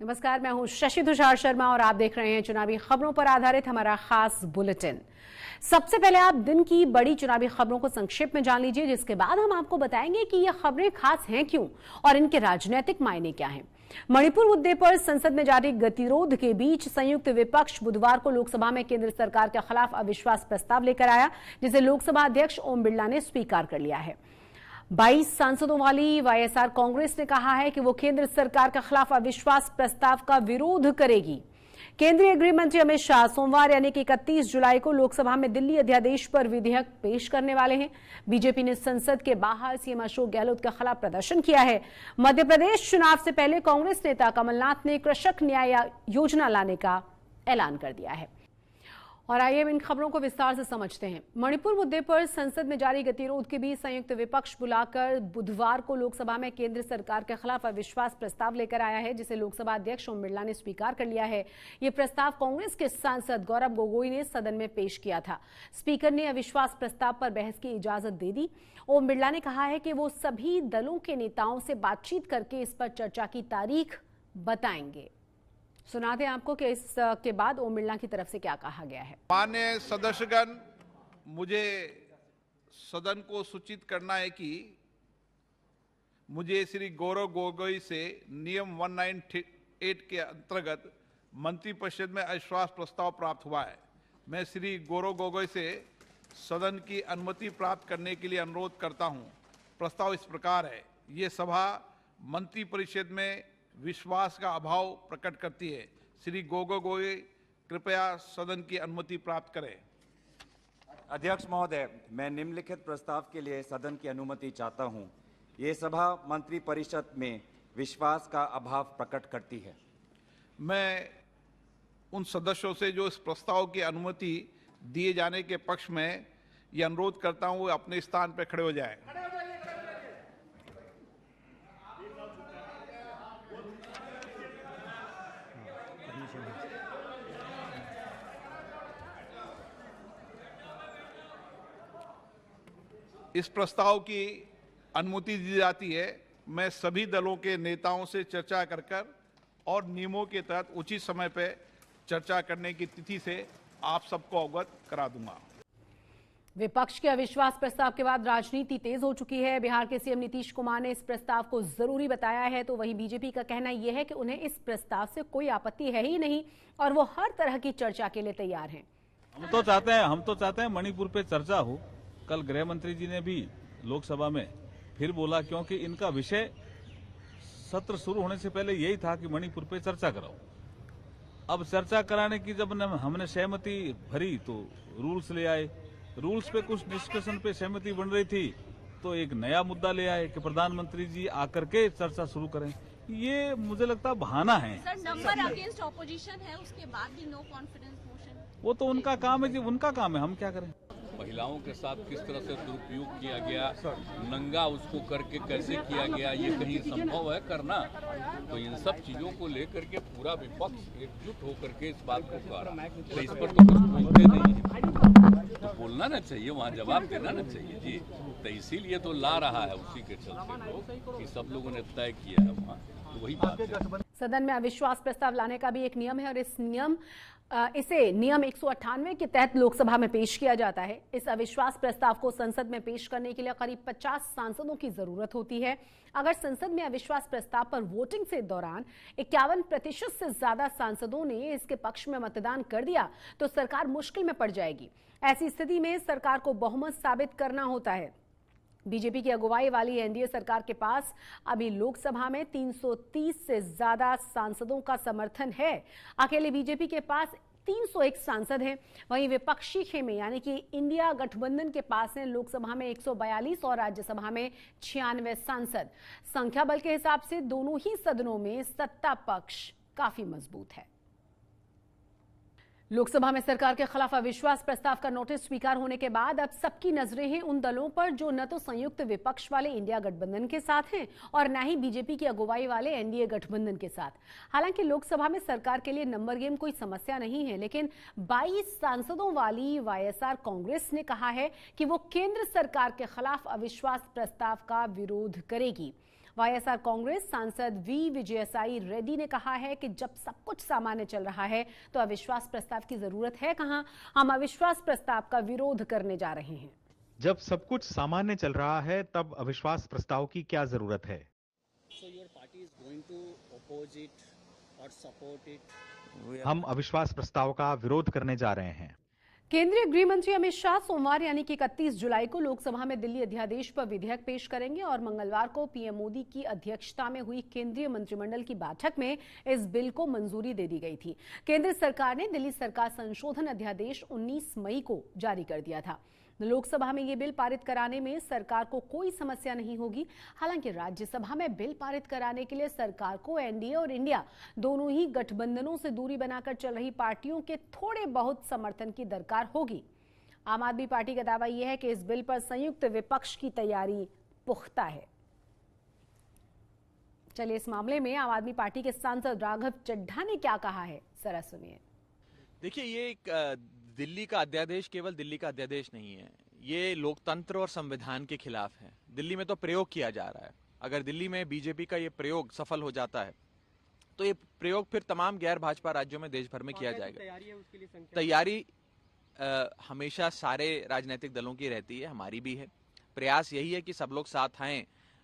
नमस्कार, मैं हूं शशि तुषार शर्मा और आप देख रहे हैं चुनावी खबरों पर आधारित हमारा खास बुलेटिन। सबसे पहले आप दिन की बड़ी चुनावी खबरों को संक्षेप में जान लीजिए, जिसके बाद हम आपको बताएंगे कि ये खबरें खास हैं क्यों और इनके राजनीतिक मायने क्या हैं। मणिपुर मुद्दे पर संसद में जारी गतिरोध के बीच संयुक्त विपक्ष बुधवार को लोकसभा में केंद्र सरकार के खिलाफ अविश्वास प्रस्ताव लेकर आया, जिसे लोकसभा अध्यक्ष ओम बिरला ने स्वीकार कर लिया है। 22 सांसदों वाली वाईएसआर कांग्रेस ने कहा है कि वो केंद्र सरकार के खिलाफ अविश्वास प्रस्ताव का विरोध करेगी। केंद्रीय गृह मंत्री अमित शाह सोमवार यानी कि 31 जुलाई को लोकसभा में दिल्ली अध्यादेश पर विधेयक पेश करने वाले हैं। बीजेपी ने संसद के बाहर सीएम अशोक गहलोत के खिलाफ प्रदर्शन किया है। मध्य प्रदेश चुनाव से पहले कांग्रेस नेता कमलनाथ ने कृषक न्याय योजना लाने का ऐलान कर दिया है। और आइए इन खबरों को विस्तार से समझते हैं। मणिपुर मुद्दे पर संसद में जारी गतिरोध के बीच संयुक्त विपक्ष बुलाकर बुधवार को लोकसभा में केंद्र सरकार के खिलाफ अविश्वास प्रस्ताव लेकर आया है, जिसे लोकसभा अध्यक्ष ओम बिरला ने स्वीकार कर लिया है। ये प्रस्ताव कांग्रेस के सांसद गौरव गोगोई ने सदन में पेश किया था। स्पीकर ने अविश्वास प्रस्ताव पर बहस की इजाजत दे दी। ओम बिरला ने कहा है कि वो सभी दलों के नेताओं से बातचीत करके इस पर चर्चा की तारीख बताएंगे। सुनाते हैं आपको कि इसके बाद ओम बिरला की तरफ से क्या कहा गया है। माननीय सदस्यगण, मुझे सदन को सूचित करना है कि मुझे श्री गौरव गोगोई से नियम 198 के अंतर्गत मंत्रिपरिषद में अविश्वास प्रस्ताव प्राप्त हुआ है। मैं श्री गौरव गोगोई से सदन की अनुमति प्राप्त करने के लिए अनुरोध करता हूं। प्रस्ताव इस प्रकार है। ये सभा मंत्रिपरिषद में विश्वास का अभाव प्रकट करती है। श्री गोगोई कृपया सदन की अनुमति प्राप्त करें। अध्यक्ष महोदय, मैं निम्नलिखित प्रस्ताव के लिए सदन की अनुमति चाहता हूं। ये सभा मंत्रिपरिषद में विश्वास का अभाव प्रकट करती है। मैं उन सदस्यों से जो इस प्रस्ताव की अनुमति दिए जाने के पक्ष में ये अनुरोध करता हूं, अपने स्थान पर खड़े हो जाएं। इस प्रस्ताव की अनुमति दी जाती है। मैं सभी दलों के नेताओं से चर्चा कर और नियमों के तहत उचित समय पर चर्चा करने की तिथि से आप सबको अवगत करा दूंगा। विपक्ष के अविश्वास प्रस्ताव के बाद राजनीति तेज हो चुकी है। बिहार के सीएम नीतीश कुमार ने इस प्रस्ताव को जरूरी बताया है, तो वहीं बीजेपी का कहना यह है कि उन्हें इस प्रस्ताव से कोई आपत्ति है ही नहीं और वो हर तरह की चर्चा के लिए तैयार हैं। हम तो चाहते हैं मणिपुर पे चर्चा हो। कल गृह मंत्री जी ने भी लोकसभा में फिर बोला, क्योंकि इनका विषय सत्र शुरू होने से पहले यही था कि मणिपुर पे चर्चा कराओ। अब चर्चा कराने की जब हमने सहमति भरी तो रूल्स ले आए। रूल्स पे कुछ डिस्कशन पे सहमति बन रही थी, तो एक नया मुद्दा ले आए कि प्रधानमंत्री जी आकर के चर्चा शुरू करें। ये मुझे लगता है बहाना है। सर, नंबर अगेंस्ट ऑपोजिशन है, उसके बाद भी नो कॉन्फिडेंस मोशन। वो तो उनका काम है जी, उनका काम है, हम क्या करें। महिलाओं के साथ किस तरह से दुरुपयोग किया गया, नंगा उसको करके कैसे किया गया, ये कहीं संभव है करना? तो इन सब चीजों को लेकर के पूरा विपक्ष एकजुट होकर के इस बात को कह रहा है। तो इस पर तो कुछ बोलते नहीं है, तो बोलना ना चाहिए, वहाँ जवाब देना ना चाहिए जी। तो इसीलिए तो ला रहा है उसी के चलते लोग कि सब लोगों ने तय किया है वहाँ, तो वही बात है। सदन में अविश्वास प्रस्ताव लाने का भी एक नियम है और इसे नियम 198 के तहत लोकसभा में पेश किया जाता है। इस अविश्वास प्रस्ताव को संसद में पेश करने के लिए करीब 50 सांसदों की जरूरत होती है। अगर संसद में अविश्वास प्रस्ताव पर वोटिंग से दौरान 51% से ज्यादा सांसदों ने इसके पक्ष में मतदान कर दिया तो सरकार मुश्किल में पड़ जाएगी। ऐसी स्थिति में सरकार को बहुमत साबित करना होता है। बीजेपी की अगुवाई वाली एनडीए सरकार के पास अभी लोकसभा में 330 से ज्यादा सांसदों का समर्थन है। अकेले बीजेपी के पास 301 सांसद हैं। वहीं विपक्षी खेमे यानी कि इंडिया गठबंधन के पास है लोकसभा में 142 और राज्यसभा में 96 सांसद। संख्या बल के हिसाब से दोनों ही सदनों में सत्ता पक्ष काफी मजबूत है। लोकसभा में सरकार के खिलाफ अविश्वास प्रस्ताव का नोटिस स्वीकार होने के बाद अब सबकी नजरें हैं उन दलों पर जो न तो संयुक्त विपक्ष वाले इंडिया गठबंधन के साथ हैं और न ही बीजेपी की अगुवाई वाले एनडीए गठबंधन के साथ। हालांकि लोकसभा में सरकार के लिए नंबर गेम कोई समस्या नहीं है, लेकिन 22 सांसदों वाली वाईएसआर कांग्रेस ने कहा है कि वो केंद्र सरकार के खिलाफ अविश्वास प्रस्ताव का विरोध करेगी। वाईएसआर कांग्रेस सांसद वी विजयसाई रेड्डी ने कहा है कि जब सब कुछ सामान्य चल रहा है तो अविश्वास प्रस्ताव की जरूरत है कहां, हम अविश्वास प्रस्ताव का विरोध करने जा रहे हैं। जब सब कुछ सामान्य चल रहा है तब अविश्वास प्रस्ताव की क्या जरूरत है? So your party is going to oppose it or support it? हम अविश्वास प्रस्ताव का विरोध करने जा रहे हैं। केंद्रीय गृह मंत्री अमित शाह सोमवार यानी कि 31 जुलाई को लोकसभा में दिल्ली अध्यादेश पर विधेयक पेश करेंगे और मंगलवार को पीएम मोदी की अध्यक्षता में हुई केंद्रीय मंत्रिमंडल की बैठक में इस बिल को मंजूरी दे दी गई थी। केंद्र सरकार ने दिल्ली सरकार संशोधन अध्यादेश 19 मई को जारी कर दिया था। लोकसभा में ये बिल पारित कराने में सरकार को कोई समस्या नहीं होगी। हालांकि राज्यसभा में बिल पारित कराने के लिए सरकार को एनडीए और इंडिया दोनों ही गठबंधनों से दूरी बनाकर चल रही पार्टियों के थोड़े बहुत समर्थन की दरकार होगी। आम आदमी पार्टी का दावा यह है कि इस बिल पर संयुक्त विपक्ष की तैयारी पुख्ता है। चलिए इस मामले में आम आदमी पार्टी के सांसद राघव चड्ढा ने क्या कहा है, जरा सुनिए। देखिए, ये एक दिल्ली का अध्यादेश केवल दिल्ली का अध्यादेश नहीं है, ये लोकतंत्र और संविधान के खिलाफ है। दिल्ली में तो प्रयोग किया जा रहा है। अगर दिल्ली में बीजेपी का ये प्रयोग सफल हो जाता है तो ये प्रयोग फिर तमाम गैर भाजपा राज्यों में देश भर में किया जाएगा। तैयारी हमेशा सारे राजनीतिक दलों की रहती है, हमारी भी है। प्रयास यही है कि सब लोग साथ आएं।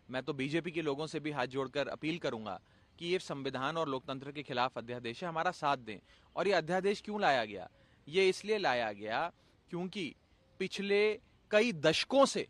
मैं तो बीजेपी के लोगों से भी हाथ जोड़कर अपील करूंगा कि ये संविधान और लोकतंत्र के खिलाफ अध्यादेश है, हमारा साथ दें। और ये अध्यादेश क्यों लाया गया? ये इसलिए लाया गया क्योंकि पिछले कई दशकों से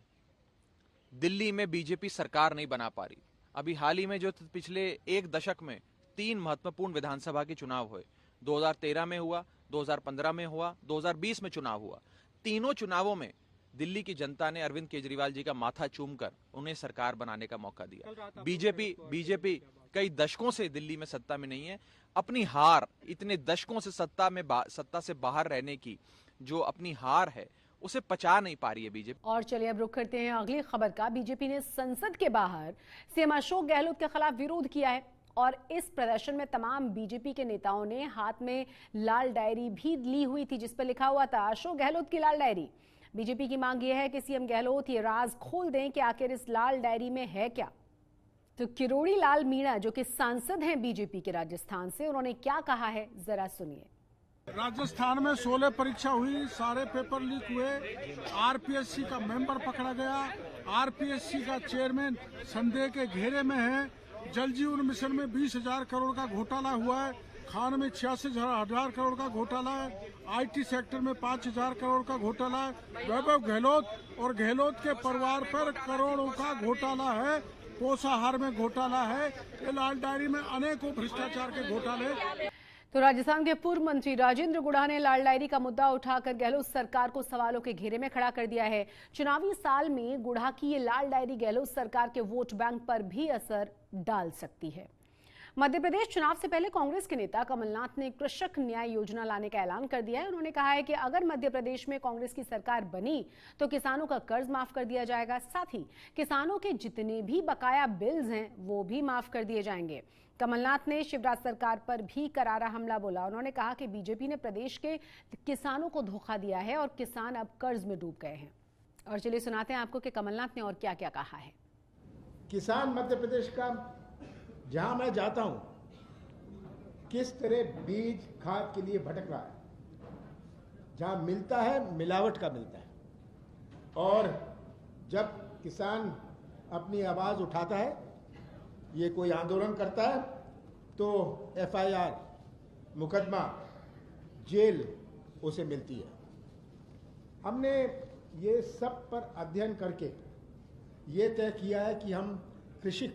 दिल्ली में बीजेपी सरकार नहीं बना पा रही। अभी हाल ही में जो पिछले एक दशक में 3 महत्वपूर्ण विधानसभा के चुनाव हुए, 2013 में हुआ, 2015 में हुआ, 2020 में चुनाव हुआ। तीनों चुनावों में दिल्ली की जनता ने अरविंद केजरीवाल जी का माथा चूमकर उन्हें सरकार बनाने का मौका दिया। बीजेपी कई दशकों से दिल्ली में सत्ता में नहीं है। अपनी हार, इतने दशकों से सत्ता से बाहर रहने की जो अपनी हार है उसे पचा नहीं पा रही है बीजेपी। और चलिए अब रुख करते हैं अगली खबर का। बीजेपी ने संसद के बाहर सीएम अशोक गहलोत के खिलाफ विरोध किया है और इस प्रदर्शन में तमाम बीजेपी के नेताओं ने हाथ में लाल डायरी भी ली हुई थी जिस पर लिखा हुआ था अशोक गहलोत की लाल डायरी। बीजेपी की मांग यह है कि सीएम गहलोत ये राज खोल दें कि आखिर इस लाल डायरी में है क्या। तो किरोड़ी लाल मीणा जो कि सांसद हैं बीजेपी के राजस्थान से, उन्होंने क्या कहा है, जरा सुनिए। राजस्थान में 16 परीक्षा हुई, सारे पेपर लीक हुए, आरपीएससी का मेंबर पकड़ा गया, आरपीएससी का चेयरमैन संदेह के घेरे में है, जल जीवन मिशन में 20,000 करोड़ का घोटाला हुआ है, खान में 86,000 करोड़ का घोटाला है, आईटी सेक्टर में 5,000 करोड़ का घोटाला है, वैभव गहलोत और गहलोत के परिवार पर करोड़ों का घोटाला है, पोषाहार में घोटाला है, ये लाल डायरी में अनेकों भ्रष्टाचार के घोटाले। तो राजस्थान के पूर्व मंत्री राजेंद्र गुढ़ा ने लाल डायरी का मुद्दा उठाकर गहलोत सरकार को सवालों के घेरे में खड़ा कर दिया है। चुनावी साल में गुढ़ा की ये लाल डायरी गहलोत सरकार के वोट बैंक पर भी असर डाल सकती है। मध्य प्रदेश चुनाव से पहले कांग्रेस के नेता कमलनाथ ने कृषक न्याय योजना लाने का ऐलान कर दिया है। उन्होंने कहा है कि अगर मध्य प्रदेश में कांग्रेस की सरकार बनी तो किसानों का कर्ज माफ कर दिया जाएगा, साथ ही किसानों के जितने भी बकाया बिल्स हैं वो भी माफ कर दिए जाएंगे। कमलनाथ ने शिवराज सरकार पर भी करारा हमला बोला। उन्होंने कहा कि बीजेपी ने प्रदेश के किसानों को धोखा दिया है और किसान अब कर्ज में डूब गए हैं। और चलिए सुनाते हैं आपको कि कमलनाथ ने और क्या क्या कहा है। किसान मध्य प्रदेश का जहां मैं जाता हूं किस तरह बीज खाद के लिए भटक रहा है, जहां मिलता है मिलावट का मिलता है, और जब किसान अपनी आवाज उठाता है, ये कोई आंदोलन करता है तो एफआईआर, मुकदमा, जेल उसे मिलती है। हमने ये सब पर अध्ययन करके ये तय किया है कि हम कृषि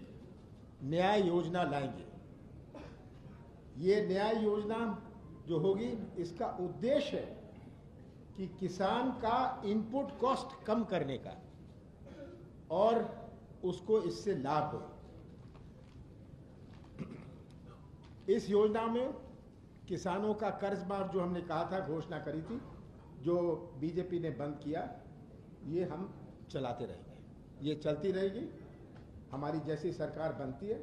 न्याय योजना लाएंगे। ये न्याय योजना जो होगी इसका उद्देश्य है कि किसान का इनपुट कॉस्ट कम करने का और उसको इससे लाभ हो। इस योजना में किसानों का कर्ज माफ जो हमने कहा था, घोषणा करी थी, जो बीजेपी ने बंद किया, ये हम चलाते रहेंगे, ये चलती रहेगी। हमारी जैसी सरकार बनती है,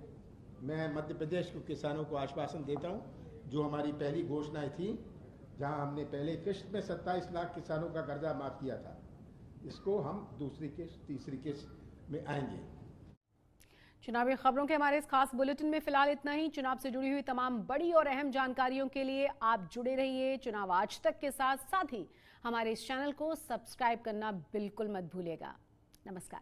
मैं मध्य प्रदेश के किसानों को आश्वासन देता हूं, जो हमारी पहली घोषणाएं थी, जहां हमने पहले किश्त में 27 लाख किसानों का कर्जा माफ किया था, इसको हम दूसरी किश्त, तीसरी किश्त में आएंगे। चुनावी खबरों के हमारे इस खास बुलेटिन में फिलहाल इतना ही। चुनाव से जुड़ी हुई तमाम बड़ी और अहम जानकारियों के लिए आप जुड़े रहिए चुनाव आज तक के साथ ही हमारे इस चैनल को सब्सक्राइब करना बिल्कुल मत भूलिएगा। नमस्कार।